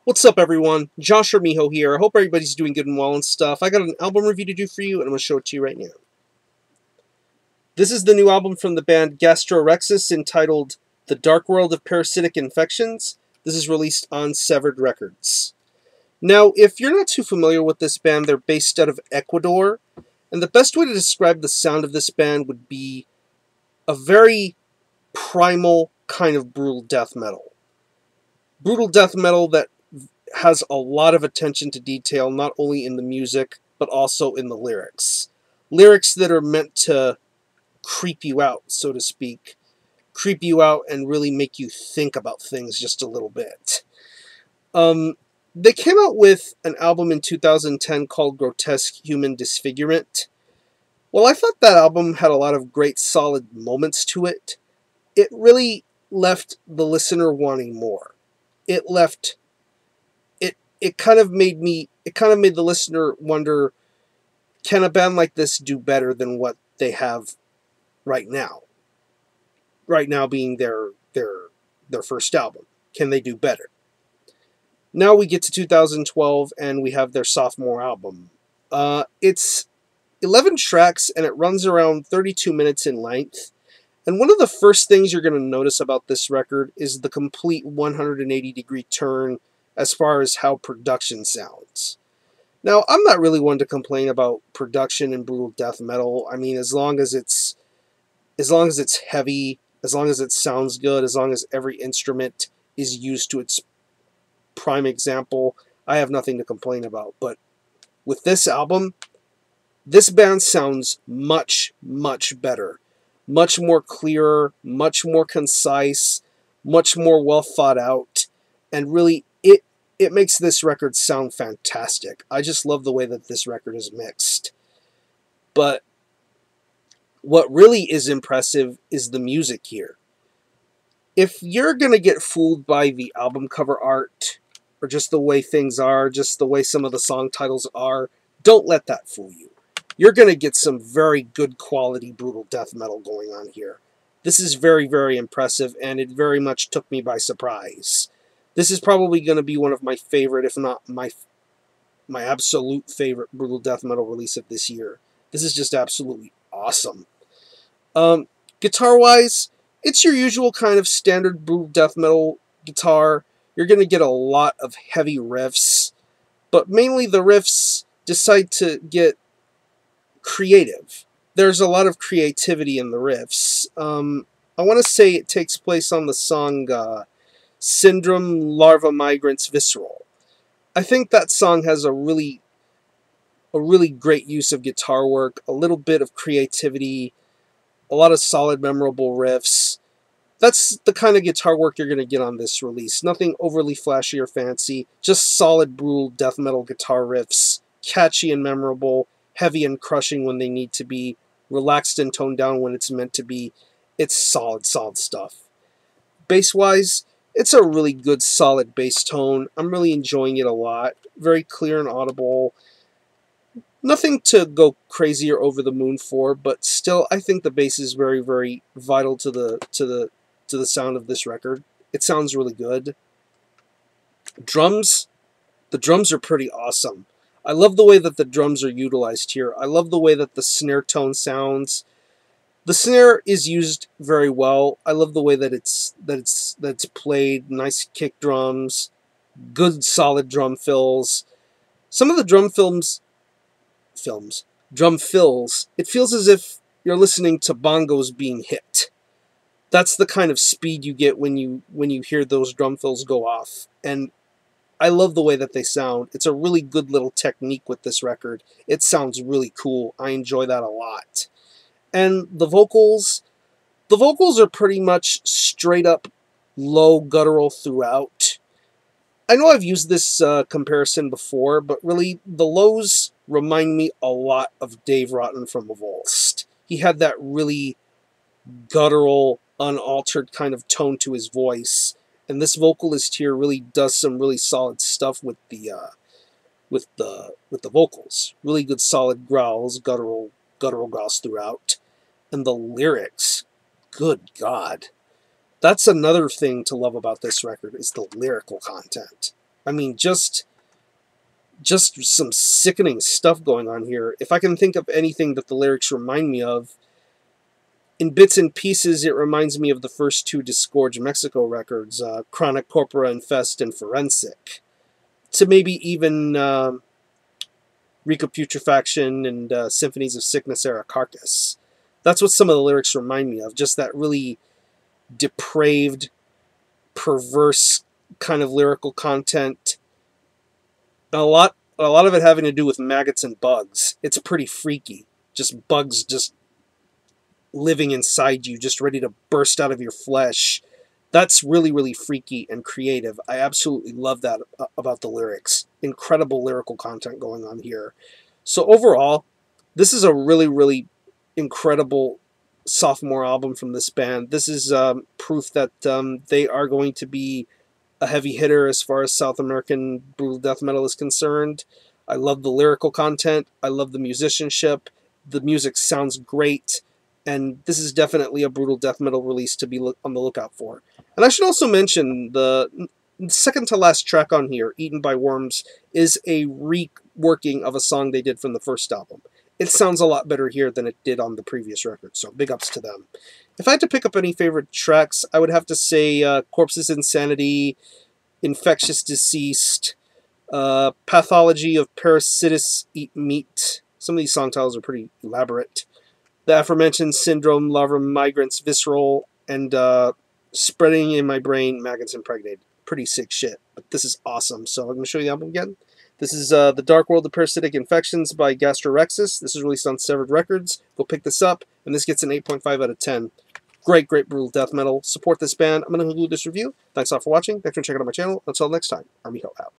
What's up, everyone? Gastrorrexis here. I hope everybody's doing good and well and stuff. I got an album review to do for you, and I'm going to show it to you right now. This is the new album from the band Gastrorrexis entitled The Dark World of Parasitic Infections. This is released on Severed Records. Now, if you're not too familiar with this band, they're based out of Ecuador, and the best way to describe the sound of this band would be a very primal kind of brutal death metal. Brutal death metal that has a lot of attention to detail, not only in the music, but also in the lyrics. Lyrics that are meant to creep you out, so to speak. Creep you out and really make you think about things just a little bit. They came out with an album in 2010 called Grotesque Human Disfigurement. While I thought that album had a lot of great solid moments to it, it really left the listener wanting more. It kind of made the listener wonder, can a band like this do better than what they have right now? Right now being their first album. Can they do better? Now we get to 2012 and we have their sophomore album. It's 11 tracks and it runs around 32 minutes in length. And one of the first things you're going to notice about this record is the complete 180-degree turn as far as how production sounds. Now, I'm not really one to complain about production in brutal death metal. I mean, as long as it's heavy, as long as it sounds good, as long as every instrument is used to its prime example, I have nothing to complain about. But with this album, this band sounds much, much better. Much more clearer, much more concise, much more well thought out, and really it makes this record sound fantastic. I just love the way that this record is mixed. But what really is impressive is the music here. If you're going to get fooled by the album cover art, or just the way things are, just the way some of the song titles are, don't let that fool you. You're going to get some very good quality brutal death metal going on here. This is very, very impressive, and it very much took me by surprise. This is probably going to be one of my favorite, if not my absolute favorite brutal death metal release of this year. This is just absolutely awesome. Guitar-wise, it's your usual kind of standard brutal death metal guitar. You're going to get a lot of heavy riffs, but mainly the riffs decide to get creative. There's a lot of creativity in the riffs. I want to say it takes place on the song Syndrome Larva Migrants Visceral. I think that song has a really great use of guitar work, a little bit of creativity, a lot of solid, memorable riffs. That's the kind of guitar work you're going to get on this release. Nothing overly flashy or fancy, just solid, brutal death metal guitar riffs, catchy and memorable, heavy and crushing when they need to be, relaxed and toned down when it's meant to be. It's solid, solid stuff. Bass-wise, it's a really good, solid bass tone. I'm really enjoying it a lot. Very clear and audible. Nothing to go crazy or over the moon for, but still, I think the bass is very, very vital to the sound of this record. It sounds really good. Drums. The drums are pretty awesome. I love the way that the drums are utilized here. I love the way that the snare tone sounds. The snare is used very well. I love the way that it's played. Nice kick drums, good solid drum fills. Some of the drum fills, it feels as if you're listening to bongos being hit. That's the kind of speed you get when you hear those drum fills go off. And I love the way that they sound. It's a really good little technique with this record. It sounds really cool. I enjoy that a lot. And the vocals are pretty much straight up low guttural throughout. I know I've used this comparison before, but really the lows remind me a lot of Dave Rotten from Avulsed. He had that really guttural, unaltered kind of tone to his voice. And this vocalist here really does some really solid stuff with the vocals. Really good solid growls, guttural growls throughout. And the lyrics, good God. That's another thing to love about this record, is the lyrical content. I mean, just some sickening stuff going on here. If I can think of anything that the lyrics remind me of, in bits and pieces, it reminds me of the first two Disgorge Mexico records, Chronic Corpora Infest and Forensic. To maybe even Recaputrefaction and Symphonies of Sickness era Carcass. That's what some of the lyrics remind me of, just that really depraved, perverse kind of lyrical content. A lot of it having to do with maggots and bugs. It's pretty freaky. Just bugs just living inside you, just ready to burst out of your flesh. That's really, really freaky and creative. I absolutely love that about the lyrics. Incredible lyrical content going on here. So overall, this is a really, really incredible sophomore album from this band. This is proof that they are going to be a heavy hitter as far as South American brutal death metal is concerned. I love the lyrical content. I love the musicianship. The music sounds great. And this is definitely a brutal death metal release to be on the lookout for. And I should also mention the second to last track on here, Eaten by Worms, is a reworking of a song they did from the first album. It sounds a lot better here than it did on the previous record, so big ups to them. If I had to pick up any favorite tracks, I would have to say Corpse's Insanity, Infectious Deceased, Pathology of Parasitic Eat Meat. Some of these song titles are pretty elaborate. The aforementioned Syndrome, Larva Migrants, Visceral, and Spreading in My Brain, Maggots Impregnated. Pretty sick shit, but this is awesome. So I'm going to show you the album again. This is The Dark World of Parasitic Infections by Gastrorrexis. This is released on Severed Records. Go pick this up, and this gets an 8.5 out of 10. Great, great brutal death metal. Support this band. I'm going to conclude this review. Thanks a lot for watching. Thanks for checking out my channel. Until next time, Army Ho out.